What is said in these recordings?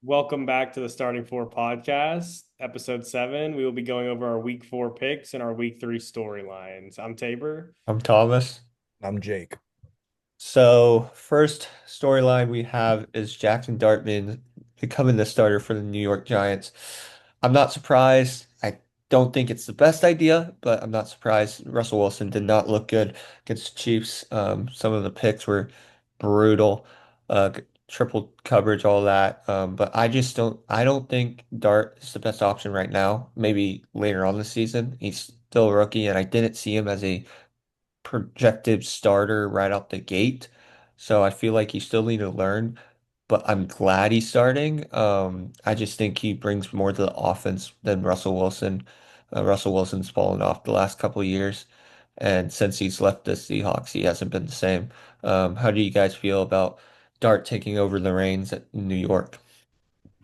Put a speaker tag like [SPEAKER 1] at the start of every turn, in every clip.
[SPEAKER 1] Welcome back to the Starting Four podcast, episode 7. We will be going over our week 4 picks and our week 3 storylines. I'm Tabor.
[SPEAKER 2] I'm Thomas.
[SPEAKER 3] I'm Jake.
[SPEAKER 2] So, first storyline we have is Jackson Dartman becoming the starter for the New York Giants. I'm not surprised. I don't think it's the best idea, but I'm not surprised. Russell Wilson did not look good against the Chiefs. Some of the picks were brutal, triple coverage, all that. But I don't think Dart is the best option right now. Maybe later on the season. He's still a rookie, and I didn't see him as a projected starter right out the gate. So I feel like he still need to learn, but I'm glad he's starting. I just think he brings more to the offense than Russell Wilson. Russell Wilson's fallen off the last couple of years, and since he's left the Seahawks, he hasn't been the same. How do you guys feel about Dart taking over the reins at New York?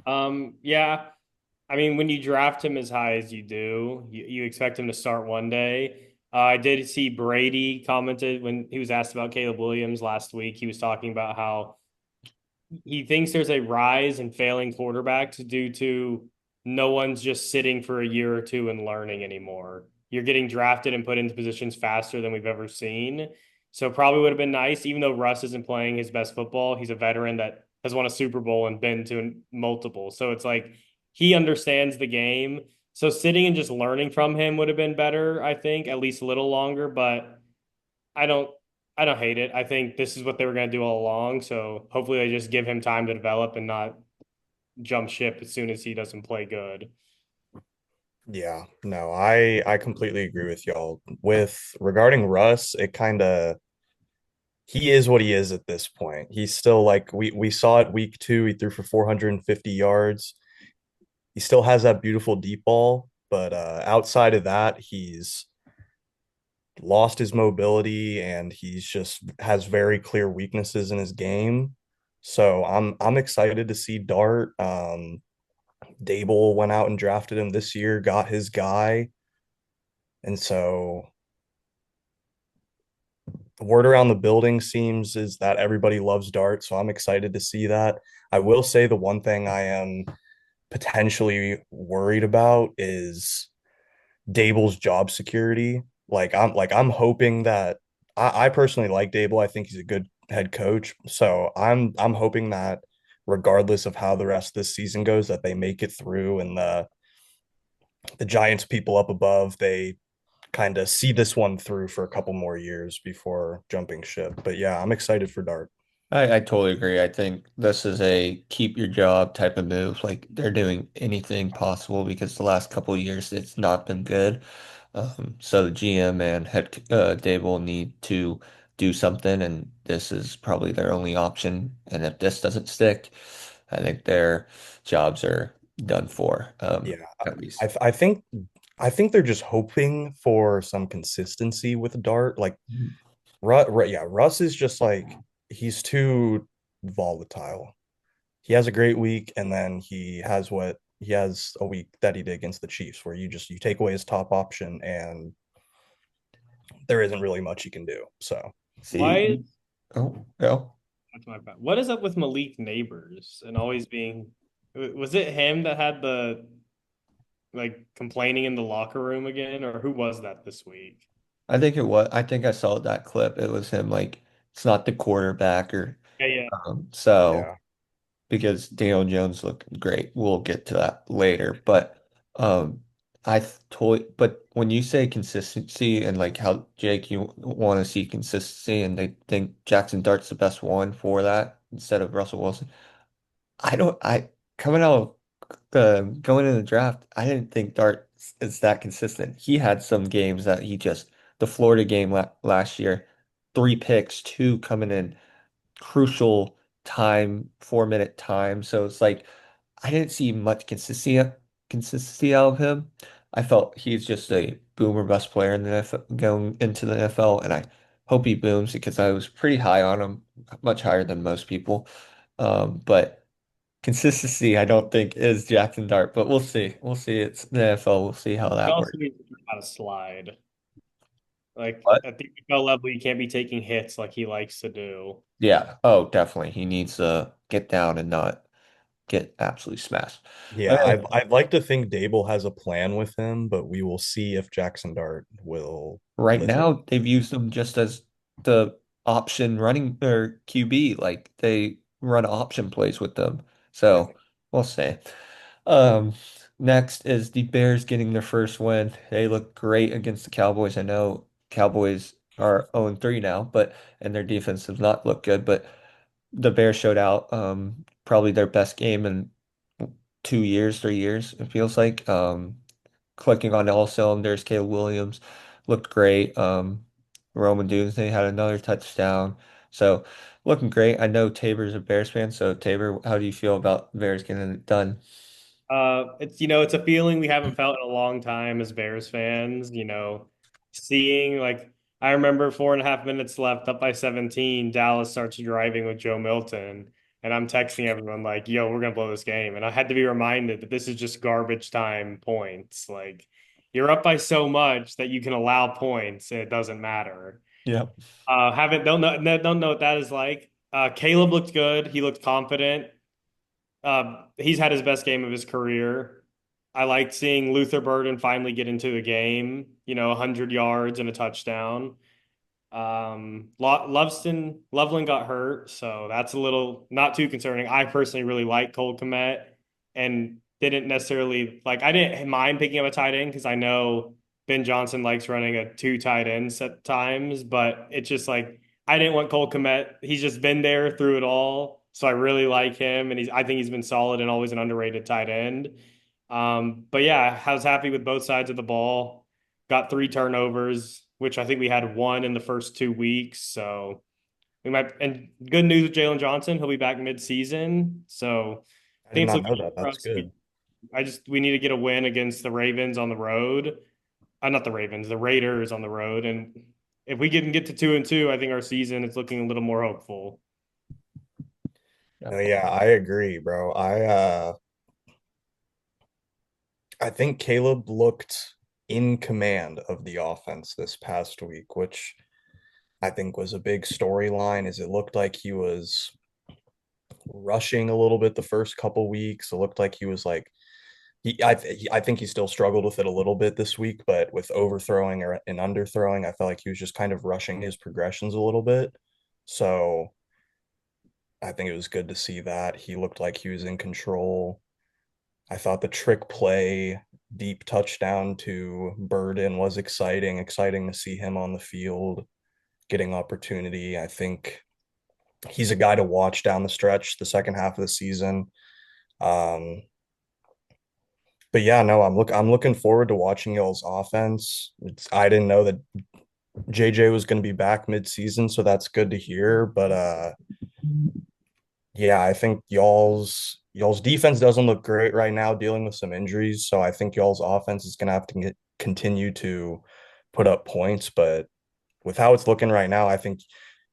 [SPEAKER 1] Yeah, I mean, when you draft him as high as you do, you expect him to start one day. I did see Brady commented when he was asked about Caleb Williams last week. He was talking about how he thinks there's a rise in failing quarterbacks due to no one's just sitting for a year or two and learning anymore. You're getting drafted and put into positions faster than we've ever seen. So probably would have been nice, even though Russ isn't playing his best football. He's a veteran that has won a Super Bowl and been to multiple. So it's like he understands the game. So sitting and just learning from him would have been better, I think, at least a little longer. But I don't I don't hate it. I think this is what they were going to do all along. So hopefully they just give him time to develop and not jump ship as soon as he doesn't play good.
[SPEAKER 3] Yeah, no, I completely agree with y'all. With regarding Russ, it kind of he is what he is at this point. He's still like we saw it week 2, he threw for 450 yards. He still has that beautiful deep ball, but outside of that, he's lost his mobility and he's just has very clear weaknesses in his game. So I'm excited to see Dart. Dable went out and drafted him this year, got his guy. And so the word around the building seems is that everybody loves Dart. So I'm excited to see that. I will say the one thing I am potentially worried about is Dable's job security. I'm hoping that I personally like Dable. I think he's a good head coach. So I'm hoping that regardless of how the rest of this season goes, that they make it through and the Giants people up above, they kind of see this one through for a couple more years before jumping ship. But yeah, I'm excited for Dart.
[SPEAKER 2] I totally agree. I think this is a keep your job type of move. Like they're doing anything possible because the last couple of years it's not been good. So the GM and head Dable need to do something, and this is probably their only option. And if this doesn't stick, I think their jobs are done for,
[SPEAKER 3] Yeah,
[SPEAKER 2] at least.
[SPEAKER 3] I think they're just hoping for some consistency with Dart. Like yeah, Russ is just like he's too volatile. He has a great week, and then he has a week that he did against the Chiefs, where you take away his top option, and there isn't really much you can do. So
[SPEAKER 1] Why
[SPEAKER 2] See,
[SPEAKER 1] is
[SPEAKER 2] oh, no.
[SPEAKER 1] that's my bad. What is up with Malik Neighbors and always being was it him that had the like complaining in the locker room again, or who was that this week?
[SPEAKER 2] I think it was. I think I saw that clip. It was him like it's not the quarterback or
[SPEAKER 1] Yeah, yeah.
[SPEAKER 2] so
[SPEAKER 3] yeah,
[SPEAKER 2] because Daniel Jones looked great. We'll get to that later. But totally but when you say consistency and like how Jake you want to see consistency and they think Jackson Dart's the best one for that instead of Russell Wilson. I don't I coming out going in the draft, I didn't think Dart is that consistent. He had some games that he just the Florida game last year, 3 picks, two coming in crucial time, 4 minute time. So it's like I didn't see much consistency out of him. I felt he's just a boomer bust player in the NFL, going into the NFL, and I hope he booms because I was pretty high on him, much higher than most people. But consistency, I don't think is Jackson Dart, but we'll see. We'll see. It's the NFL. We'll see how
[SPEAKER 1] He
[SPEAKER 2] that
[SPEAKER 1] also
[SPEAKER 2] works.
[SPEAKER 1] needs to learn how to slide. Like
[SPEAKER 2] But
[SPEAKER 1] at the NFL level, you can't be taking hits like he likes to do.
[SPEAKER 2] yeah, oh, definitely. He needs to get down and not get absolutely smashed.
[SPEAKER 3] Yeah,
[SPEAKER 2] Okay,
[SPEAKER 3] I'd like to think Dable has a plan with him, but we will see if Jackson Dart will
[SPEAKER 2] right
[SPEAKER 3] listen.
[SPEAKER 2] now they've used him just as the option running or QB. Like they run option plays with them.
[SPEAKER 3] Yeah,
[SPEAKER 2] So we'll see. Um, Next is the Bears getting their first win. They look great against the Cowboys. I know Cowboys are 0-3 now, but and their defense does not look good, but the Bears showed out probably their best game in 2 years, 3 years, it feels like. Clicking on all cylinders. Caleb Williams looked great. Roman Doomsday had another touchdown. So looking great. I know Tabor's a Bears fan, so Tabor, how do you feel about Bears getting it done?
[SPEAKER 1] It's a feeling we haven't felt in a long time as Bears fans, seeing like I remember 4.5 minutes left, up by 17, Dallas starts driving with Joe Milton, and I'm texting everyone like, yo, we're gonna blow this game. And I had to be reminded that this is just garbage time points. Like you're up by so much that you can allow points, and it doesn't matter.
[SPEAKER 2] Yep.
[SPEAKER 1] Haven't don't know what that is like. Caleb looked good, he looked confident. He's had his best game of his career. I liked seeing Luther Burden finally get into the game, 100 yards and a touchdown. Loveland got hurt, so that's a little not too concerning. I personally really like Cole Kmet and didn't necessarily like, I didn't mind picking up a tight end because I know Ben Johnson likes running a two tight ends at times, but it's just like I didn't want Cole Kmet. He's just been there through it all. So I really like him, and I think he's been solid and always an underrated tight end. But yeah, I was happy with both sides of the ball. Got three turnovers, which I think we had one in the first 2 weeks. So we might, and good news with Jalen Johnson, he'll be back mid-season. So I
[SPEAKER 3] I did
[SPEAKER 1] think it's
[SPEAKER 3] not
[SPEAKER 1] looking
[SPEAKER 3] know
[SPEAKER 1] good
[SPEAKER 3] that.
[SPEAKER 1] for
[SPEAKER 3] That's
[SPEAKER 1] us.
[SPEAKER 3] good.
[SPEAKER 1] We need to get a win against the Ravens on the road. Not the Ravens, the Raiders on the road. And if we can get to 2-2, I think our season is looking a little more hopeful.
[SPEAKER 3] No,
[SPEAKER 2] Yep.
[SPEAKER 3] yeah, I agree, bro. I think Caleb looked in command of the offense this past week, which I think was a big storyline. Is it looked like he was rushing a little bit the first couple weeks. It looked like he was like I think he still struggled with it a little bit this week, but with overthrowing or and underthrowing, I felt like he was just kind of rushing his progressions a little bit. So I think it was good to see that he looked like he was in control. I thought the trick play deep touchdown to Burden was exciting to see him on the field, getting opportunity. I think he's a guy to watch down the stretch, the second half of the season. Um, but yeah, no, I'm looking forward to watching y'all's offense. I didn't know that JJ was going to be back mid-season, so that's good to hear. But yeah, I think y'all's defense doesn't look great right now, dealing with some injuries. So I think y'all's offense is going to have to continue to put up points. But with how it's looking right now, I think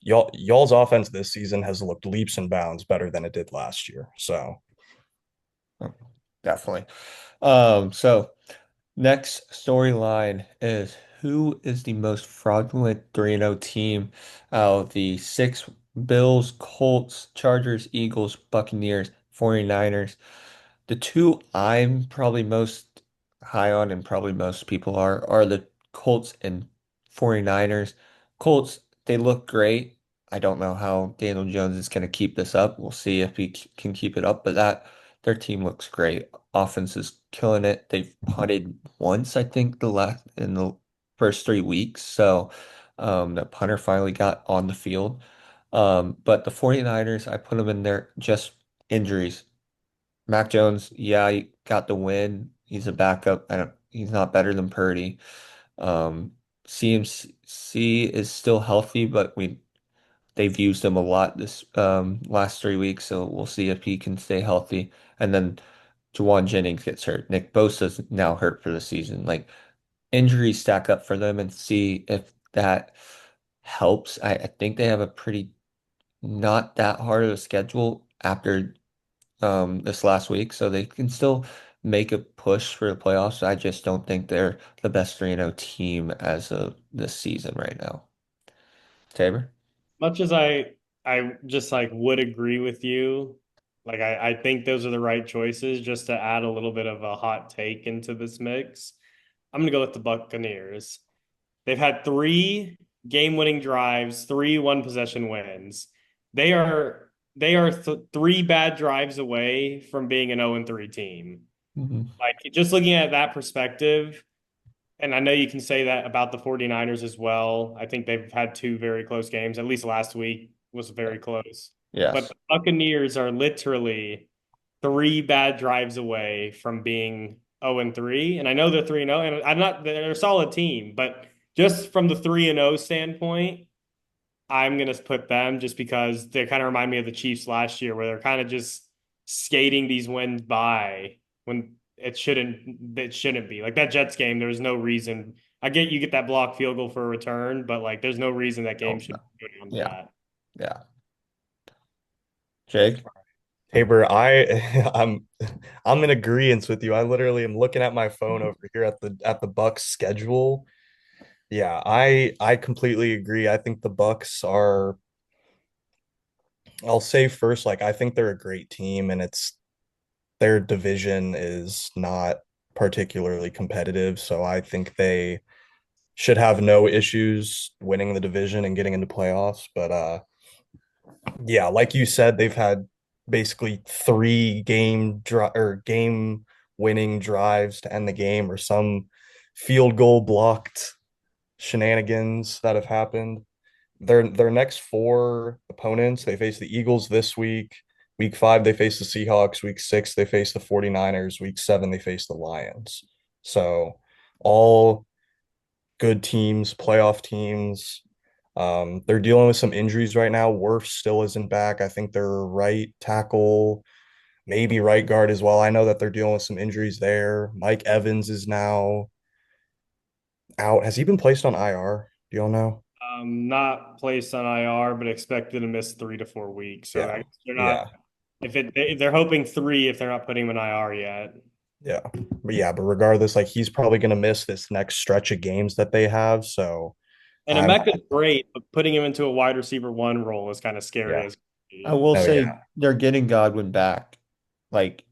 [SPEAKER 3] y'all's offense this season has looked leaps and bounds better than it did last year. So
[SPEAKER 2] Definitely. So next storyline is who is the most fraudulent 3-0 team out of the six: Bills, Colts, Chargers, Eagles, Buccaneers, 49ers. The two I'm probably most high on and probably most people are the Colts and 49ers. Colts, they look great. I don't know how Daniel Jones is going to keep this up. We'll see if he can keep it up, but that their team looks great. Offense is killing it. They've punted once, I think, the last in the first 3 weeks. So that punter finally got on the field. But the 49ers, I put them in there just injuries. Mac Jones, yeah, he got the win. He's a backup. He's not better than Purdy. CMC is still healthy, but they've used him a lot this last 3 weeks, so we'll see if he can stay healthy. And then Juwan Jennings gets hurt. Nick Bosa's now hurt for the season. Like injuries stack up for them and see if that helps. I think they have a pretty not that hard of a schedule after this last week, so they can still make a push for the playoffs. I just don't think they're the best 3-0 team as of this season right now. Tabor?
[SPEAKER 1] Much as I just like would agree with you, Like I think those are the right choices just to add a little bit of a hot take into this mix. I'm gonna go with the Buccaneers. They've had three game-winning drives, three one-possession wins. They are three bad drives away from being an 0-3 team.
[SPEAKER 2] Mhm.
[SPEAKER 1] Like just looking at that perspective, and I know you can say that about the 49ers as well. I think they've had two very close games. At least last week was very close. But
[SPEAKER 2] Yes.
[SPEAKER 1] the Buccaneers are literally three bad drives away from being 0-3. And I know they're 3-0, and I'm not, they're a solid team, but just from the 3-0 standpoint, I'm gonna put them just because they kind of remind me of the Chiefs last year, where they're kind of just skating these wins by when it shouldn't be. Like that Jets game, there was no reason. I get you get that block field goal for a return, but like there's no reason that game
[SPEAKER 2] Oh, no.
[SPEAKER 1] should go down to
[SPEAKER 2] Yeah.
[SPEAKER 1] that.
[SPEAKER 2] Yeah. Jake?
[SPEAKER 3] Tabor, I'm in agreement with you. I literally am looking at my phone over here at the Bucks schedule. Yeah, I completely agree. I think the Bucks are, I'll say first, like I think they're a great team, and it's their division is not particularly competitive, so I think they should have no issues winning the division and getting into playoffs. But yeah, like you said, they've had basically three game winning drives to end the game, or some field goal blocked shenanigans that have happened. Their next four opponents, they face the Eagles this week. Week 5, they face the Seahawks. Week 6, they face the 49ers. Week 7, they face the Lions. So all good teams, playoff teams. They're dealing with some injuries right now. Wirfs still isn't back. I think their right tackle, maybe right guard as well. I know that they're dealing with some injuries there. Mike Evans is now out. Has he been placed on IR? Do y'all know?
[SPEAKER 1] Not placed on IR, but expected to miss 3 to 4 weeks. So I
[SPEAKER 3] Yeah.
[SPEAKER 1] guess they're not.
[SPEAKER 3] Yeah.
[SPEAKER 1] If they're hoping three, if they're not putting him in IR yet.
[SPEAKER 3] Yeah. But regardless, like he's probably going to miss this next stretch of games that they have. So
[SPEAKER 1] And
[SPEAKER 3] I'm,
[SPEAKER 1] Emeka's great, but putting him into a wide receiver one role is kind of scary
[SPEAKER 3] yeah.
[SPEAKER 1] as
[SPEAKER 2] I will
[SPEAKER 3] No, yeah.
[SPEAKER 2] say they're getting Godwin back. Like,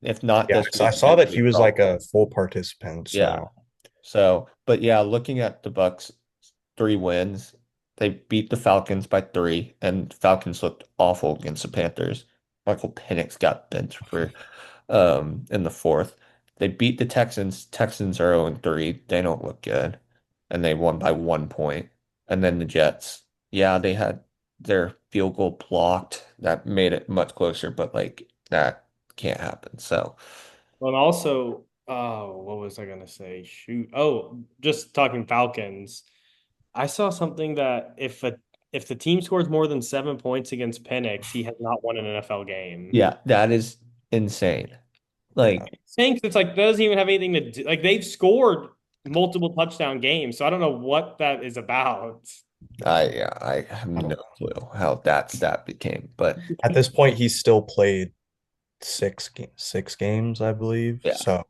[SPEAKER 2] if not
[SPEAKER 3] Yeah.
[SPEAKER 2] this
[SPEAKER 3] I
[SPEAKER 2] week,
[SPEAKER 3] saw
[SPEAKER 2] next
[SPEAKER 3] that he
[SPEAKER 2] week
[SPEAKER 3] was like
[SPEAKER 2] probably.
[SPEAKER 3] a full participant.
[SPEAKER 2] Yeah.
[SPEAKER 3] So
[SPEAKER 2] So, but yeah, looking at the Bucks 3 wins, they beat the Falcons by 3, and Falcons looked awful against the Panthers. Michael Penix got benched for in the fourth. They beat the Texans. Texans are 0-3. They don't look good. And they won by 1 point. And then the Jets. Yeah, they had their field goal blocked. That made it much closer, but like that can't happen. So
[SPEAKER 1] well, and also, oh, what was I gonna say? Shoot. Oh, just talking Falcons. I saw something that if the team scores more than 7 points against Penix, he has not won an NFL game.
[SPEAKER 2] yeah, that is insane.
[SPEAKER 3] yeah.
[SPEAKER 2] Like
[SPEAKER 1] Stinks. It's like doesn't even have anything to do. Like they've scored multiple touchdown games, so I don't know what that is about.
[SPEAKER 2] I have no clue how that stat became, but
[SPEAKER 3] At this point, he's still played six games, I believe.
[SPEAKER 2] yeah,
[SPEAKER 3] So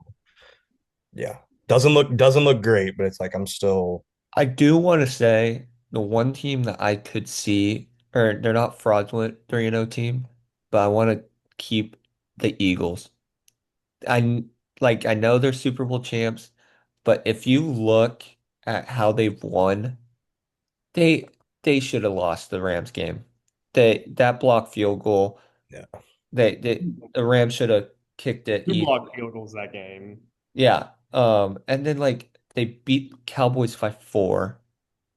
[SPEAKER 3] yeah, doesn't look great, but it's like I'm still
[SPEAKER 2] I do want to say the one team that I could see, or they're not fraudulent 3-0 team, but I want to keep the Eagles. I I know they're Super Bowl champs, but if you look at how they've won, they they should have lost the Rams game. That block field goal,
[SPEAKER 3] yeah.
[SPEAKER 2] they the Rams should have kicked it
[SPEAKER 1] Two
[SPEAKER 2] easy.
[SPEAKER 1] blocked field goals that game.
[SPEAKER 2] Yeah. And then like they beat Cowboys by 4.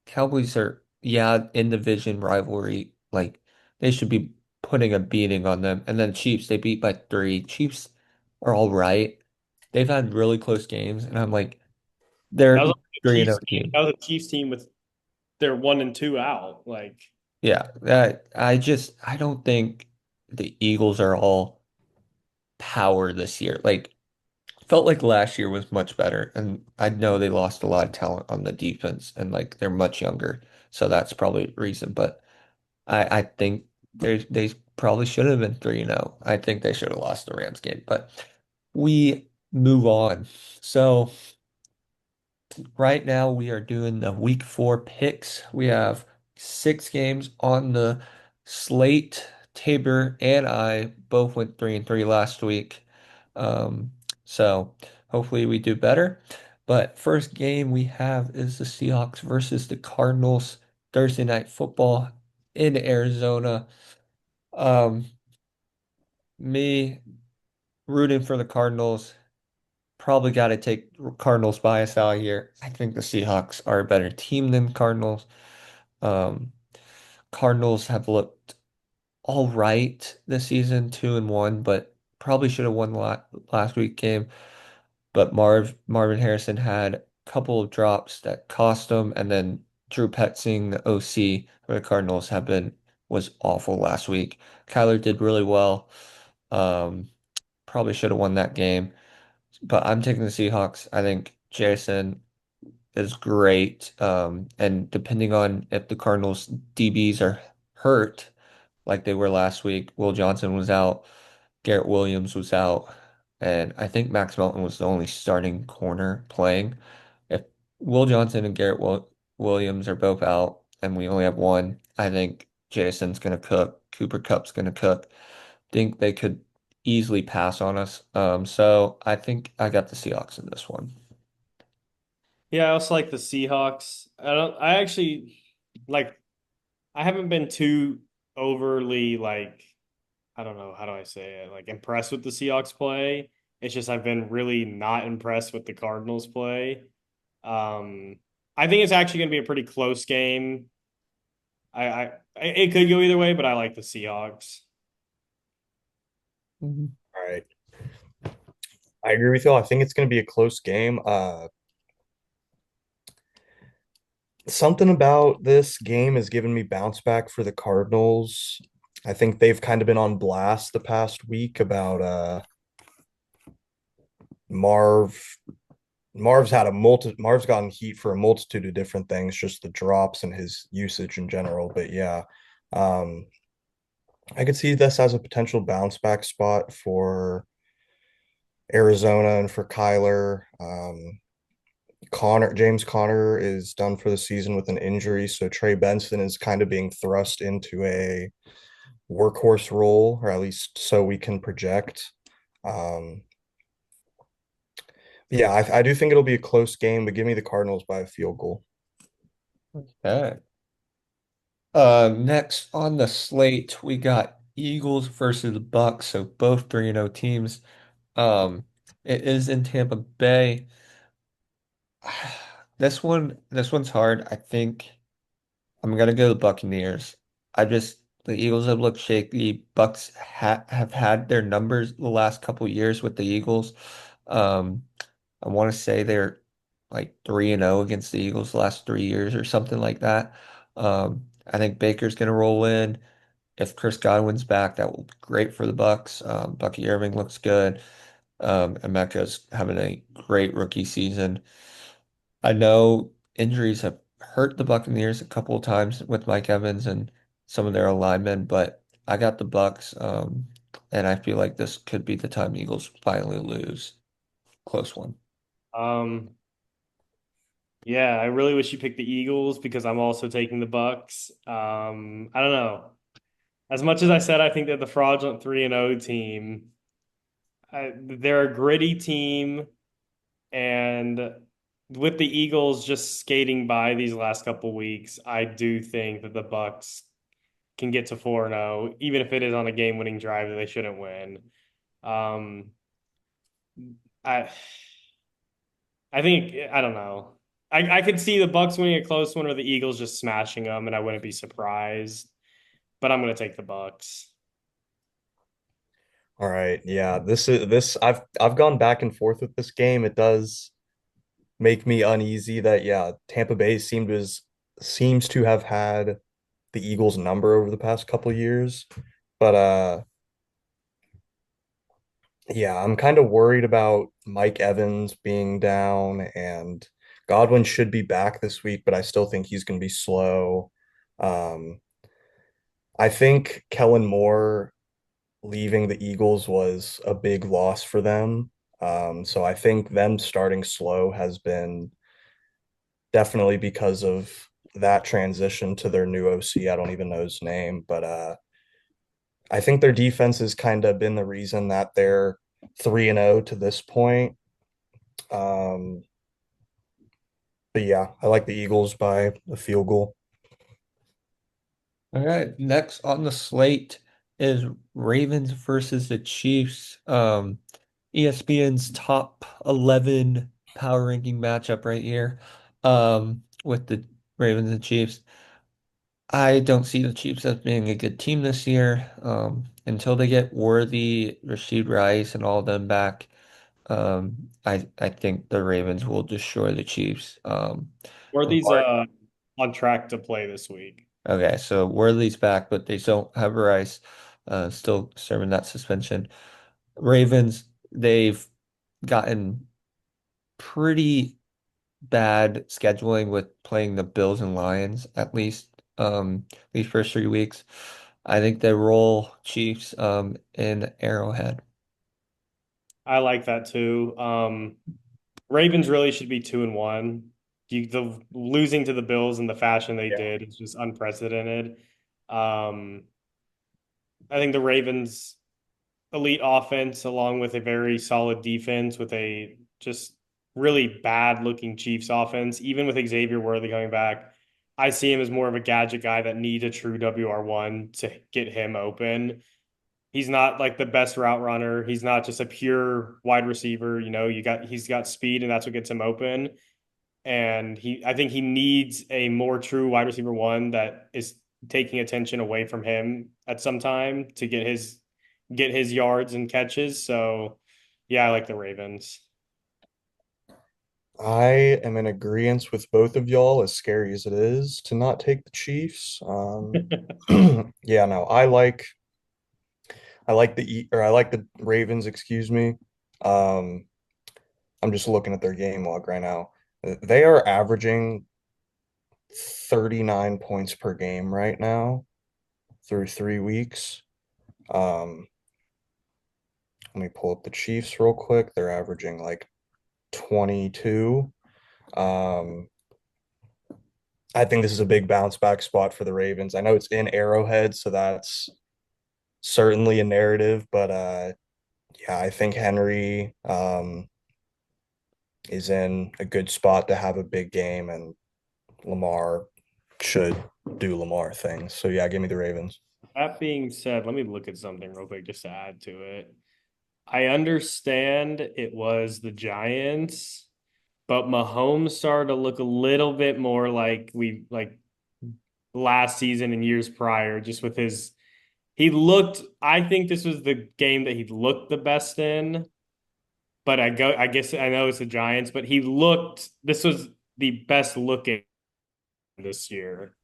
[SPEAKER 2] Cowboys are, yeah, in division rivalry. Like they should be putting a beating on them. And then Chiefs, they beat by 3. Chiefs are all right. They've had really close games, and I'm like,
[SPEAKER 1] That was
[SPEAKER 2] they're
[SPEAKER 1] like a
[SPEAKER 2] 3-0
[SPEAKER 1] Chiefs team.
[SPEAKER 2] team.
[SPEAKER 1] That was a Chiefs team with their 1-2 out. Like
[SPEAKER 2] Yeah, that I don't think the Eagles are all power this year. Like felt like last year was much better, and I know they lost a lot of talent on the defense, and like they're much younger, so that's probably a reason. But I think they probably should have been 3-0. I think they should have lost the Rams game, but we move on. So right now we are doing the week 4 picks. We have 6 games on the slate Tabor and I both went 3-3 last week. Um, so hopefully we do better. But first game we have is the Seahawks versus the Cardinals Thursday night football in Arizona. Um, Me rooting for the Cardinals. Probably got to take Cardinals bias out here. I think the Seahawks are a better team than Cardinals. Um, Cardinals have looked all right this season, 2-1, but probably should have won last week game. But Marvin Harrison had a couple of drops that cost him, and then Drew Petzing, the OC for the Cardinals, was awful last week. Kyler did really well. Um, Probably should have won that game, but I'm taking the Seahawks. I think Jason is great. And depending on if the Cardinals DBs are hurt, like they were last week, Will Johnson was out, Garrett Williams was out, and I think Max Melton was the only starting corner playing. If Will Johnson and Williams are both out and we only have one, I think Jason's gonna cook. Cooper Kupp's gonna cook. Think they could easily pass on us. So I think I got the Seahawks in this one.
[SPEAKER 1] Yeah, I also like the Seahawks. I actually like I haven't been too overly like I don't know, how do I say it? Like impressed with the Seahawks play. It's just I've been really not impressed with the Cardinals play. Um, I think it's actually going to be a pretty close game. It could go either way, but I like the Seahawks.
[SPEAKER 2] Mhm.
[SPEAKER 3] All right. I agree with you. I think it's going to be a close game. Something about this game has given me bounce back for the Cardinals. I think they've kind of been on blast the past week about Marv. Marv's gotten heat for a multitude of different things, just the drops and his usage in general. But yeah, um, I could see this as a potential bounce back spot for Arizona and for Kyler. James Conner is done for the season with an injury, so Trey Benson is kind of being thrust into a workhorse role, or at least so we can project. Um, yeah, I do think it'll be a close game, but give me the Cardinals by a field goal.
[SPEAKER 2] Okay. Next on the slate, we got Eagles versus the Bucks, so both 3-0 teams. Um, it is in Tampa Bay. This one's hard. I think I'm gonna go the Buccaneers. The Eagles have looked shaky. Bucks have had their numbers the last couple years with the Eagles. Um, I want to say they're like 3-0 against the Eagles the last 3 years or something like that. I think Baker's gonna roll in. If Chris Godwin's back, that will be great for the Bucks. Bucky Irving looks good. Emeka's having a great rookie season. I know injuries have hurt the Buccaneers a couple of times with Mike Evans and some of their linemen, but I got the Bucks, and I feel like this could be the time Eagles finally lose. Close one.
[SPEAKER 1] Um, yeah, I really wish you picked the Eagles because I'm also taking the Bucks. I don't know. As much as I said I think they're the fraudulent 3-0 team, they're a gritty team. And with the Eagles just skating by these last couple weeks, I do think that the Bucks can get to 4-0, even if it is on a game-winning drive that they shouldn't win. Um, I I think I don't know. I could see the Bucks winning a close one or the Eagles just smashing them, and I wouldn't be surprised. But I'm going to take the Bucks.
[SPEAKER 3] All right, yeah, this I've gone back and forth with this game. It does make me uneasy that yeah, Tampa Bay seems to have had the Eagles number over the past couple years. But yeah, I'm kind of worried about Mike Evans being down and Godwin should be back this week, but I still think he's going to be slow. Um, I think Kellen Moore leaving the Eagles was a big loss for them. So I think them starting slow has been definitely because of that transition to their new OC. I don't even know his name, but I think their defense has kind of been the reason that they're 3-0 to this point. Um, but yeah, I like the Eagles by a field goal.
[SPEAKER 2] All right, next on the slate is Ravens versus the Chiefs. ESPN's top 11 power ranking matchup right here. With the Ravens and Chiefs. I don't see the Chiefs as being a good team this year. Until they get Worthy, Rashid Rice, and all of them back. I think the Ravens will destroy the Chiefs.
[SPEAKER 1] Worthy's
[SPEAKER 2] Lamar
[SPEAKER 1] on track to play this week.
[SPEAKER 2] Okay, so Worley's back, but they don't have Rice, still serving that suspension. Ravens, they've gotten pretty bad scheduling with playing the Bills and Lions at least these first 3 weeks. I think they roll Chiefs in Arrowhead.
[SPEAKER 1] I like that too. Ravens really should be 2-1. The losing to the Bills in the fashion they
[SPEAKER 3] Yeah.
[SPEAKER 1] did is just unprecedented. Um, I think the Ravens elite offense, along with a very solid defense, with a just really bad looking Chiefs offense, even with Xavier Worthy coming back, I see him as more of a gadget guy that needs a true WR1 to get him open. He's not like the best route runner. He's not just a pure wide receiver. He's got speed and that's what gets him open. And I think he needs a more true wide receiver one that is taking attention away from him at some time to get his yards and catches. So yeah, I like the Ravens.
[SPEAKER 3] I am in agreement with both of y'all, as scary as it is to not take the Chiefs. Yeah, no, I like the Ravens, excuse me. Um, I'm just looking at their game log right now. They are averaging 39 points per game right now through 3 weeks. Um, Let me pull up the Chiefs real quick. They're averaging like 22. Um, I think this is a big bounce back spot for the Ravens. I know it's in Arrowhead, so that's certainly a narrative, but yeah, I think Henry is in a good spot to have a big game, and Lamar should do Lamar things. So yeah, give me the Ravens.
[SPEAKER 1] That being said, let me look at something real quick just to add to it. I understand it was the Giants, but Mahomes started to look a little bit more like last season and years prior, just with his he looked I think this was the game that he looked the best in, but I guess I know it's the Giants, but this was the best looking this year.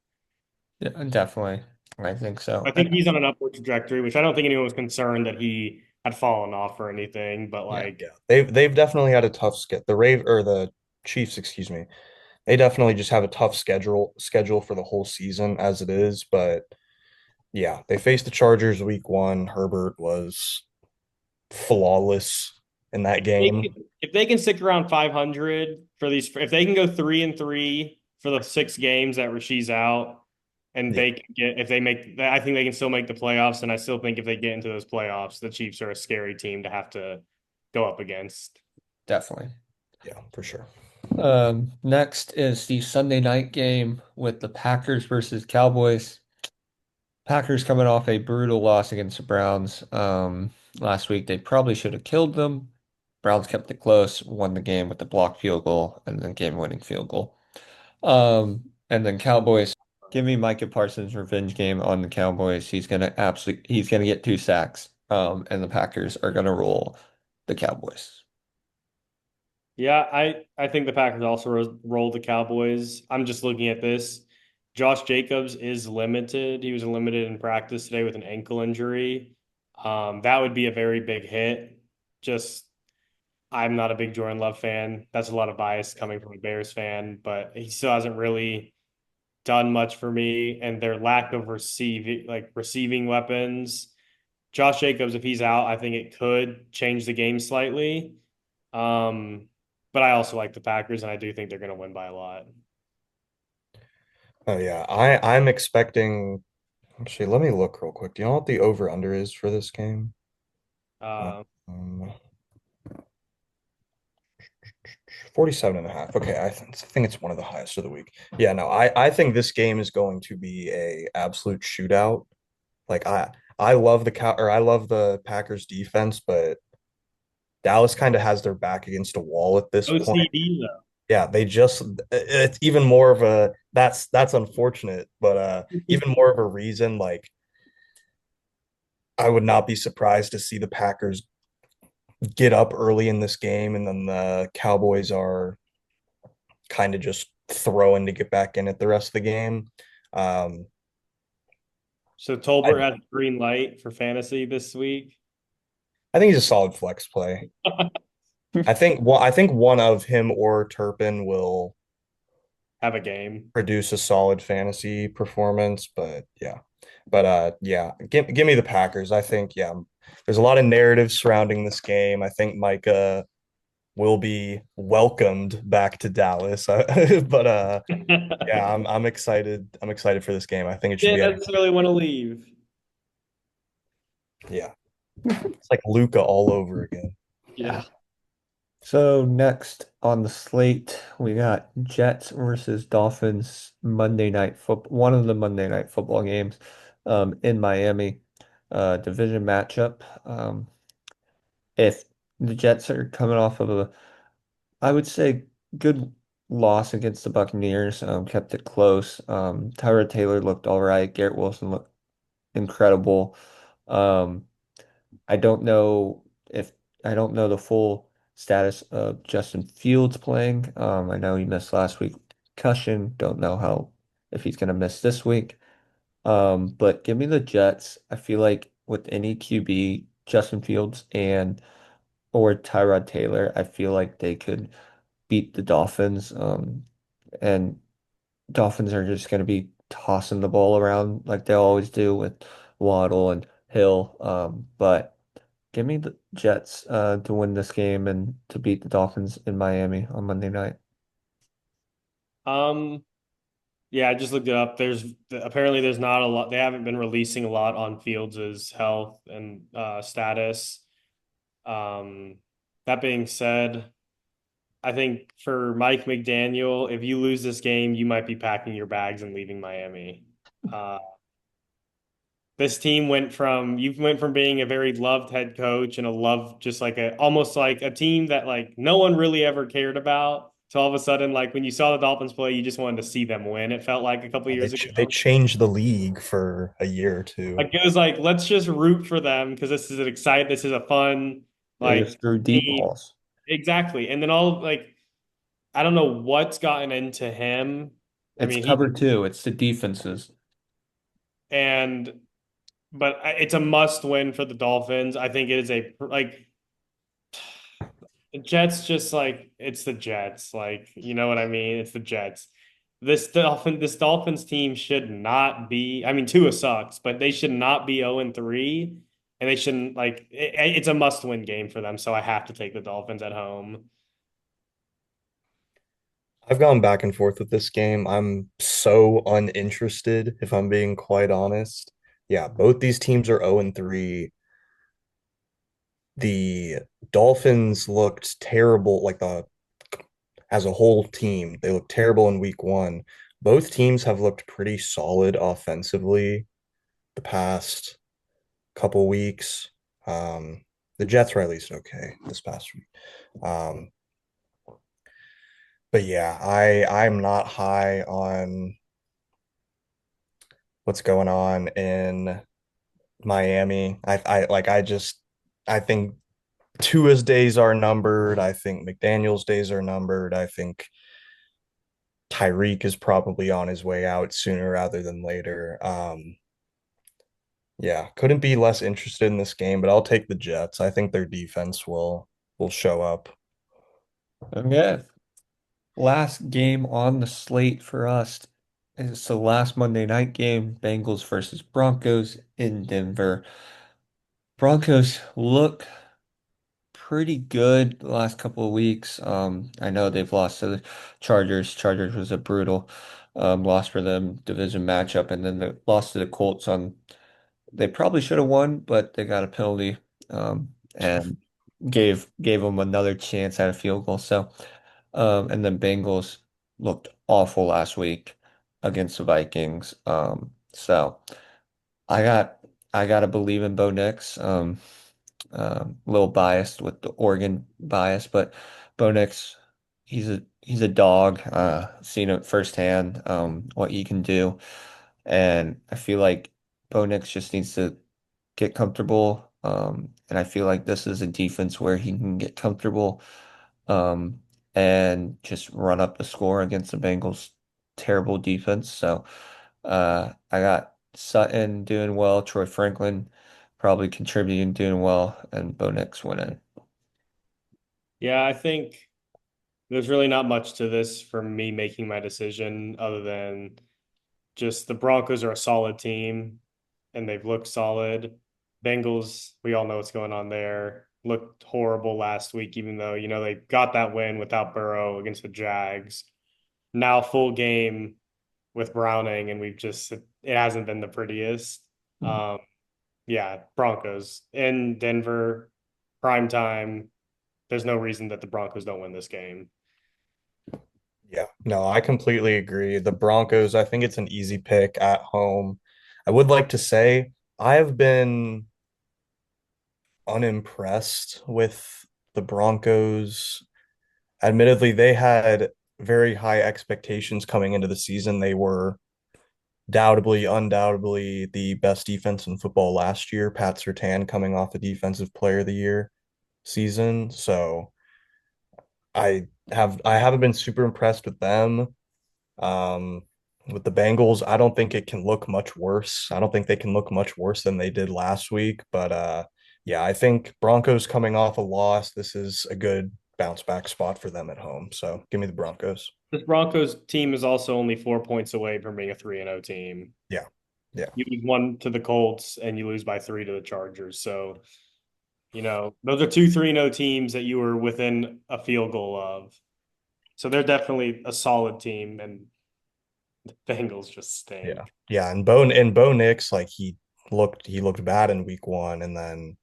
[SPEAKER 2] Yeah, definitely. I think so.
[SPEAKER 1] I think he's on an upward trajectory, which I don't think anyone was concerned that he had fallen off or anything, but
[SPEAKER 2] Yeah,
[SPEAKER 1] like
[SPEAKER 3] Yeah, they've definitely had a tough skit. The Chiefs, excuse me. They definitely just have a tough schedule for the whole season as it is, but yeah, they faced the Chargers week one. Herbert was flawless in that game.
[SPEAKER 1] if they can stick around 500 for these, if they can go 3-3 for the 6 games that Rashid's out, and
[SPEAKER 3] Yeah,
[SPEAKER 1] they can get if they make, I think they can still make the playoffs. And I still think if they get into those playoffs, the Chiefs are a scary team to have to go up against.
[SPEAKER 2] definitely.
[SPEAKER 3] yeah, for sure.
[SPEAKER 2] Next is the Sunday night game with the Packers versus Cowboys. Packers coming off a brutal loss against the Browns last week. They probably should have killed them. Browns kept it close, won the game with the blocked field goal and then game-winning field goal. And then Cowboys, give me Micah Parsons' revenge game on the Cowboys. He's gonna get 2 sacks. And the Packers are gonna roll the Cowboys.
[SPEAKER 1] Yeah, I think the Packers also rolled the Cowboys. I'm just looking at this. Josh Jacobs is limited. He was limited in practice today with an ankle injury. That would be a very big hit. Just I'm not a big Jordan Love fan. That's a lot of bias coming from a Bears fan, but he still hasn't really done much for me. And their lack of receiving weapons. Josh Jacobs, if he's out, I think it could change the game slightly. Um, but I also like the Packers, and I do think they're going to win by a lot.
[SPEAKER 3] Oh yeah, I'm expecting. Actually, let me look real quick. Do you know what the over-under is for this game?
[SPEAKER 1] Uh,
[SPEAKER 3] Um, 47 and a half. Okay, I think it's one of the highest of the week. Yeah, no, I think this game is going to be a absolute shootout. Like I love the cow or I love the Packers defense, but Dallas kind of has their back against a wall at this point.
[SPEAKER 1] OCD
[SPEAKER 3] Yeah, they just it's even more of a that's unfortunate, but
[SPEAKER 1] though.
[SPEAKER 3] even more of a reason like I would not be surprised to see the Packers get up early in this game and then the Cowboys are kind of just throwing to get back in at the rest of the game. Um,
[SPEAKER 1] So
[SPEAKER 3] I,
[SPEAKER 1] Tolbert has green light for fantasy this week.
[SPEAKER 3] I think he's a solid flex play. I think one of him or Turpin will
[SPEAKER 1] Have a game.
[SPEAKER 3] produce a solid fantasy performance, but yeah. But yeah, give me the Packers. I think yeah, there's a lot of narrative surrounding this game. I think Micah will be welcomed back to Dallas. But yeah, I'm excited. I'm excited for this game. I think it should be
[SPEAKER 1] Didn't
[SPEAKER 3] a
[SPEAKER 1] necessarily want to leave.
[SPEAKER 3] yeah. It's like Luca all over again.
[SPEAKER 1] Yeah.
[SPEAKER 2] So next on the slate, we got Jets versus Dolphins Monday night football, one of the Monday night football games in Miami, division matchup. If the Jets are coming off of a, I would say, good loss against the Buccaneers, kept it close. Tyrod Taylor looked all right. Garrett Wilson looked incredible. Um, I don't know if I don't know the full status of Justin Fields playing. I know he missed last week with concussion. Don't know how if he's gonna miss this week. But give me the Jets. I feel like with any QB, Justin Fields and or Tyrod Taylor, I feel like they could beat the Dolphins. And Dolphins are just gonna be tossing the ball around like they always do with Waddle and Hill. But give me the Jets to win this game and to beat the Dolphins in Miami on Monday night.
[SPEAKER 1] Um, yeah, I just looked it up. Apparently there's not a lot. They haven't been releasing a lot on Fields' health and status. Um, that being said, I think for Mike McDaniel, if you lose this game, you might be packing your bags and leaving Miami. Uh, this team went from being a very loved head coach and a love just like a almost like a team that like no one really ever cared about to all of a sudden like when you saw the Dolphins play, you just wanted to see them win. It felt like a couple
[SPEAKER 3] They
[SPEAKER 1] years ago.
[SPEAKER 3] they changed the league for a year or two.
[SPEAKER 1] Like it was like let's just root for them because this is a fun
[SPEAKER 2] They
[SPEAKER 1] like
[SPEAKER 2] just threw deep
[SPEAKER 1] team.
[SPEAKER 2] balls.
[SPEAKER 1] Exactly. And then all like I don't know what's gotten into him. I
[SPEAKER 2] It's
[SPEAKER 1] mean, he
[SPEAKER 2] cover two. It's the defenses.
[SPEAKER 1] and but it's a must win for the Dolphins. I think it is a like the Jets just like it's the Jets. Like, you know what I mean? It's the Jets. This Dolphins team should not be, I mean, Tua sucks, but they should not be 0-3. And they shouldn't like it's a must-win game for them. So I have to take the Dolphins at home.
[SPEAKER 3] I've gone back and forth with this game. I'm so uninterested, if I'm being quite honest. Yeah, both these teams are 0 and 3. The Dolphins looked terrible, like the as a whole team. They looked terrible in week one. Both teams have looked pretty solid offensively the past couple weeks. The Jets were at least okay this past week. Um, but yeah, I'm not high on what's going on in Miami. I think Tua's days are numbered. I think McDaniel's days are numbered. I think Tyreek is probably on his way out sooner rather than later. Yeah, couldn't be less interested in this game, but I'll take the Jets. I think their defense will show up.
[SPEAKER 2] Okay. Last game on the slate for us is the last Monday night game, Bengals versus Broncos in Denver. Broncos look pretty good the last couple of weeks. I know they've lost to the Chargers. Chargers was a brutal loss for them, division matchup, and then the loss to the Colts on they probably should have won, but they got a penalty and gave them another chance at a field goal. So and then Bengals looked awful last week against the Vikings. So I got I gotta believe in Bo Nix. A little biased with the Oregon bias, but Bo Nix, he's a dog. Seen it firsthand, what he can do, and I feel like Bo Nix just needs to get comfortable. And I feel like this is a defense where he can get comfortable, um, and just run up the score against the Bengals' terrible defense. So, I got Sutton doing well, Troy Franklin probably contributing, doing well, and Bo Nix winning.
[SPEAKER 1] Yeah, I think there's really not much to this for me making my decision other than just the Broncos are a solid team and they've looked solid. Bengals, we all know what's going on there. Looked horrible last week, even though, they got that win without Burrow against the Jags. Now full game with Browning, and it hasn't been the prettiest.
[SPEAKER 2] Mhm.
[SPEAKER 1] Um, yeah, Broncos in Denver, prime time. There's no reason that the Broncos don't win this game.
[SPEAKER 3] Yeah, no, I completely agree. The Broncos, I think it's an easy pick at home. I would like to say I have been unimpressed with the Broncos. Admittedly, they had very high expectations coming into the season. They were undoubtedly the best defense in football last year. Pat Surtain coming off the Defensive Player of the Year season. So I haven't been super impressed with them. Um, with the Bengals, I don't think it can look much worse. I don't think they can look much worse than they did last week. But yeah, I think Broncos coming off a loss, this is a good bounce back spot for them at home. So give me the Broncos.
[SPEAKER 1] This Broncos team is also only 4 points away from being a 3-0 team.
[SPEAKER 3] Yeah. Yeah.
[SPEAKER 1] You lose one to the Colts and you lose by three to the Chargers. So, those are two 3-0 teams that you were within a field goal of. So they're definitely a solid team, and the Bengals just
[SPEAKER 3] Yeah.
[SPEAKER 1] stink.
[SPEAKER 3] Yeah. And Bo Nix, like he looked bad in week one, and then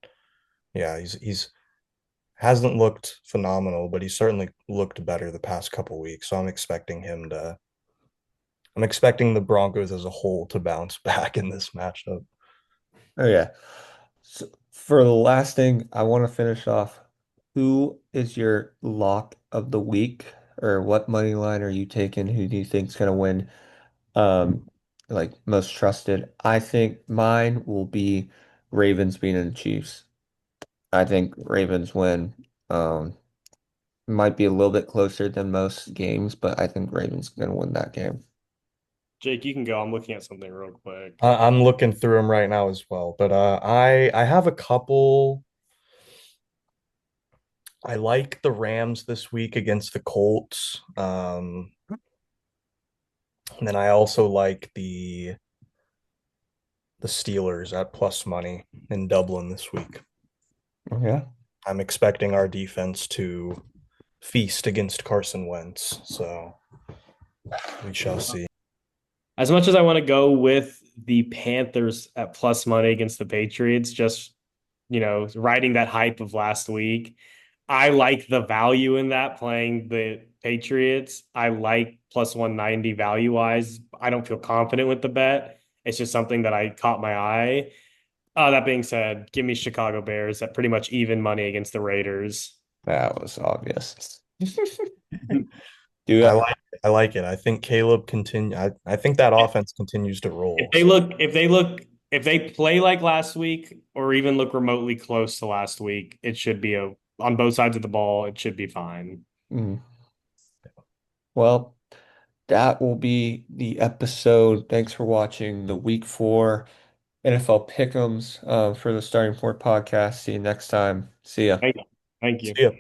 [SPEAKER 3] yeah, he's hasn't looked phenomenal, but he certainly looked better the past couple weeks. So I'm expecting the Broncos as a whole to bounce back in this matchup.
[SPEAKER 2] Oh yeah. So for the last thing, I want to finish off. Who is your lock of the week, or what money line are you taking? Who do you think's gonna win? Um, like most trusted. I think mine will be Ravens beating the Chiefs. I think Ravens win. Might be a little bit closer than most games, but I think Ravens gonna win that game.
[SPEAKER 1] Jake, you can go. I'm looking at something real quick.
[SPEAKER 3] I'm looking through them right now as well, but I have a couple. I like the Rams this week against the Colts. And then I also like the Steelers at plus money in Dublin this week.
[SPEAKER 2] Yeah.
[SPEAKER 3] I'm expecting our defense to feast against Carson Wentz, so we shall see.
[SPEAKER 1] As much as I want to go with the Panthers at plus money against the Patriots, just, riding that hype of last week, I like the value in that playing the Patriots. I like plus 190 value wise. I don't feel confident with the bet. It's just something that I caught my eye. That being said, give me Chicago Bears at pretty much even money against the Raiders.
[SPEAKER 2] That was obvious. Do
[SPEAKER 3] I
[SPEAKER 2] it.
[SPEAKER 3] like I like it. I think Caleb continue. I think that offense continues to
[SPEAKER 1] If
[SPEAKER 3] roll.
[SPEAKER 1] they
[SPEAKER 3] So
[SPEAKER 1] look, if they look, if they play like last week or even look remotely close to last week, it should be on both sides of the ball. It should be fine.
[SPEAKER 2] Mm. Well, that will be the episode. Thanks for watching the week 4 NFL Pick'ems for the Starting Point podcast. See you next time. See ya.
[SPEAKER 1] Thank, thank
[SPEAKER 3] see
[SPEAKER 1] you.
[SPEAKER 3] ya.